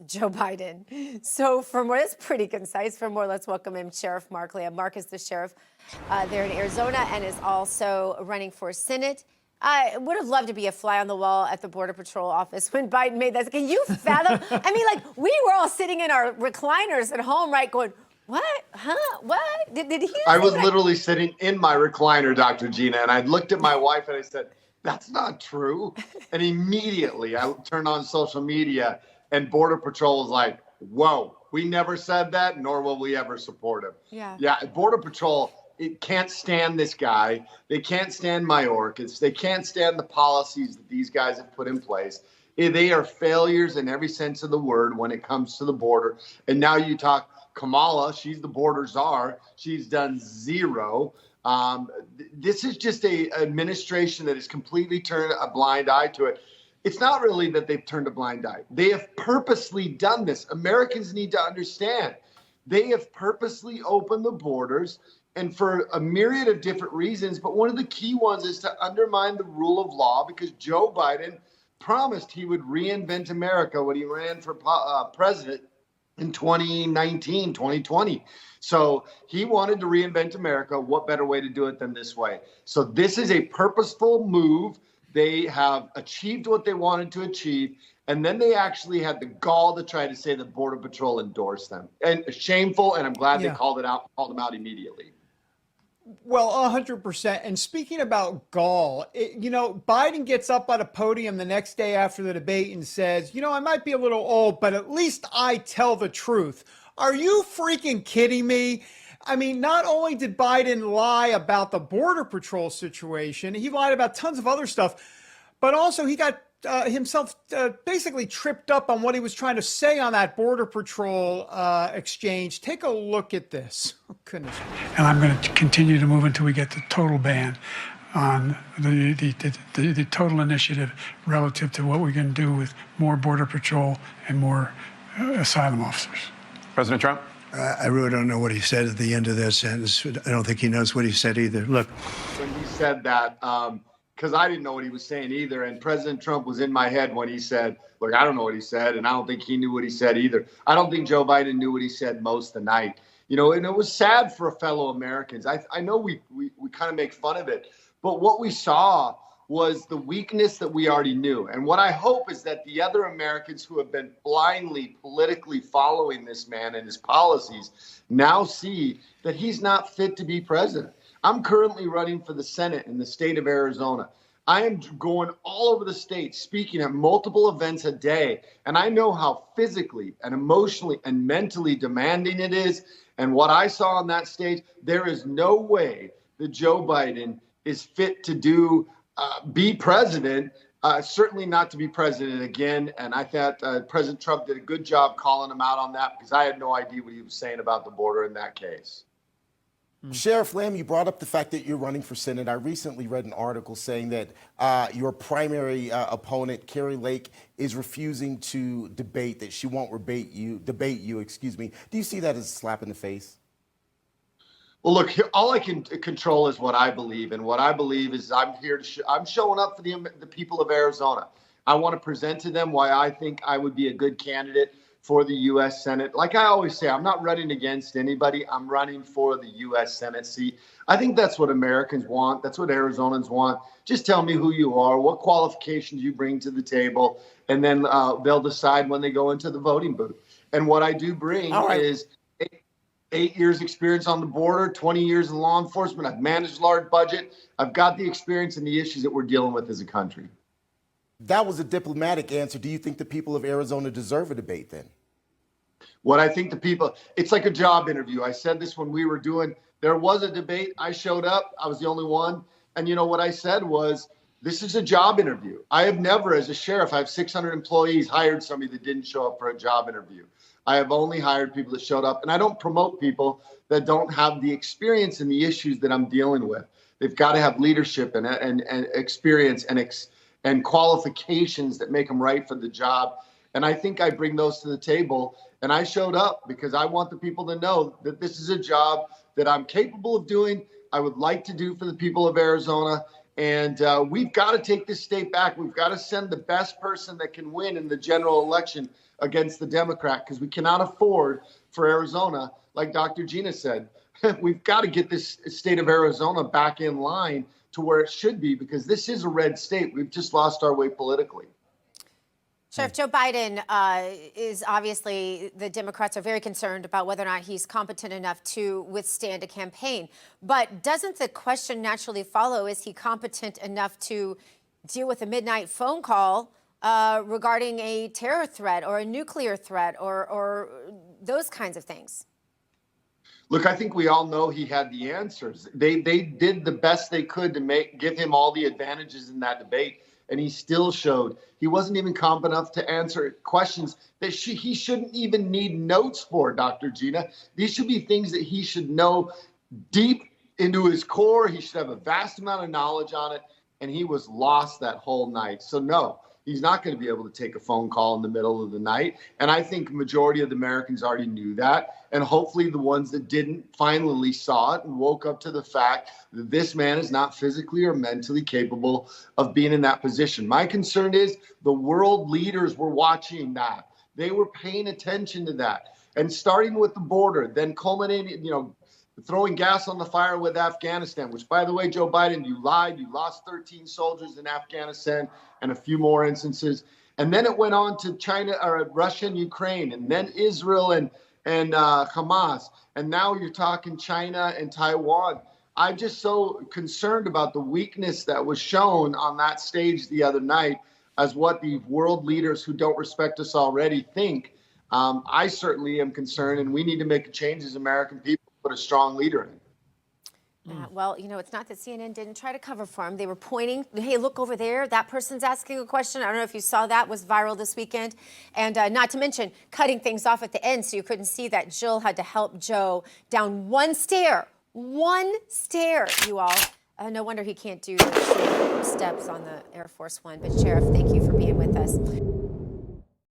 Joe Biden. So for more, that's pretty concise. For more, let's welcome in Sheriff Mark Lamb. Mark is the sheriff there in Arizona and is also running for Senate. I would have loved to be a fly on the wall at the Border Patrol office when Biden made that. Can you fathom? I mean, like, we were all sitting in our recliners at home, right, going, what? Huh? What? Did he I was literally sitting in my recliner, Dr. Gina, and I looked at my wife and I said, that's not true. And immediately I turned on social media and Border Patrol was like, whoa, we never said that, nor will we ever support him. Yeah, Border Patrol, it can't stand this guy. They can't stand Mayorkas. They can't stand the policies that these guys have put in place. They are failures in every sense of the word when it comes to the border. And now you talk Kamala, she's the border czar. She's done zero. This is just a administration that has completely turned a blind eye to it. It's not really that they've turned a blind eye. They have purposely done this. Americans need to understand. They have purposely opened the borders, and for a myriad of different reasons. But one of the key ones is to undermine the rule of law, because Joe Biden promised he would reinvent America when he ran for president in 2019, 2020. So he wanted to reinvent America. What better way to do it than this way? So this is a purposeful move. They have achieved what they wanted to achieve. And then they actually had the gall to try to say the Border Patrol endorsed them. And shameful, and I'm glad they called them out immediately. Well, 100%. And speaking about gall, Biden gets up on a podium the next day after the debate and says, I might be a little old, but at least I tell the truth. Are you freaking kidding me? I mean, not only did Biden lie about the Border Patrol situation, he lied about tons of other stuff, but also he got himself basically tripped up on what he was trying to say on that Border Patrol exchange. Take a look at this. Oh, goodness. And I'm going to continue to move until we get the total ban on the total initiative relative to what we're going to do with more Border Patrol and more asylum officers. President Trump? I really don't know what he said at the end of that sentence. I don't think he knows what he said either. Look. When he said that, because I didn't know what he was saying either. And President Trump was in my head when he said, look, I don't know what he said. And I don't think he knew what he said either. I don't think Joe Biden knew what he said most of the night. And it was sad for fellow Americans. I know we kind of make fun of it. But what we saw was the weakness that we already knew. And what I hope is that the other Americans who have been blindly politically following this man and his policies now see that he's not fit to be president. I'm currently running for the Senate in the state of Arizona. I am going all over the state, speaking at multiple events a day. And I know how physically and emotionally and mentally demanding it is. And what I saw on that stage, there is no way that Joe Biden is fit to be president, certainly not to be president again. And I thought President Trump did a good job calling him out on that, because I had no idea what he was saying about the border in that case. Sheriff Lamb, you brought up the fact that you're running for Senate. I recently read an article saying that your primary opponent, Kari Lake, is refusing to debate, that she won't debate you. Do you see that as a slap in the face? Well, look, all I can control is what I believe. And what I believe is I'm here to I'm showing up for the people of Arizona. I want to present to them why I think I would be a good candidate for the U.S. Senate. Like I always say, I'm not running against anybody. I'm running for the U.S. Senate seat. I think that's what Americans want. That's what Arizonans want. Just tell me who you are, what qualifications you bring to the table, and then they'll decide when they go into the voting booth. And what I do bring is 8 years experience on the border, 20 years in law enforcement. I've managed large budget. I've got the experience and the issues that we're dealing with as a country. That was a diplomatic answer. Do you think the people of Arizona deserve a debate then? What I think the people, it's like a job interview. I said this when we were there was a debate. I showed up. I was the only one. And what I said was, this is a job interview. I have never, as a sheriff, I have 600 employees, hired somebody that didn't show up for a job interview. I have only hired people that showed up. And I don't promote people that don't have the experience and the issues that I'm dealing with. They've got to have leadership and experience and qualifications that make them right for the job. And I think I bring those to the table. And I showed up because I want the people to know that this is a job that I'm capable of doing. I would like to do for the people of Arizona. And we've got to take this state back. We've got to send the best person that can win in the general election against the Democrat, because we cannot afford for Arizona, like Dr. Gina said, we've got to get this state of Arizona back in line to where it should be, because this is a red state. We've just lost our way politically. Sheriff, Joe Biden is obviously, the Democrats are very concerned about whether or not he's competent enough to withstand a campaign. But doesn't the question naturally follow, is he competent enough to deal with a midnight phone call regarding a terror threat or a nuclear threat or those kinds of things? Look, I think we all know he had the answers. They did the best they could to give him all the advantages in that debate. And he still showed he wasn't even competent enough to answer questions that he shouldn't even need notes for, Dr. Gina. These should be things that he should know deep into his core. He should have a vast amount of knowledge on it. And he was lost that whole night. So, no, he's not going to be able to take a phone call in the middle of the night. And I think the majority of the Americans already knew that. And hopefully the ones that didn't finally saw it and woke up to the fact that this man is not physically or mentally capable of being in that position. My concern is the world leaders were watching that. They were paying attention to that. And starting with the border, then culminating, throwing gas on the fire with Afghanistan, which, by the way, Joe Biden, you lied. You lost 13 soldiers in Afghanistan and a few more instances. And then it went on to China or Russia and Ukraine, and then Israel and Hamas. And now you're talking China and Taiwan. I'm just so concerned about the weakness that was shown on that stage the other night as what the world leaders who don't respect us already think. I certainly am concerned, and we need to make a change as American people, put a strong leader in. Well, it's not that CNN didn't try to cover for him. They were pointing, hey, look over there. That person's asking a question. I don't know if you saw that, was viral this weekend. And not to mention cutting things off at the end so you couldn't see that. Jill had to help Joe down one stair, you all. No wonder he can't do the steps on the Air Force One. But Sheriff, thank you for being with us.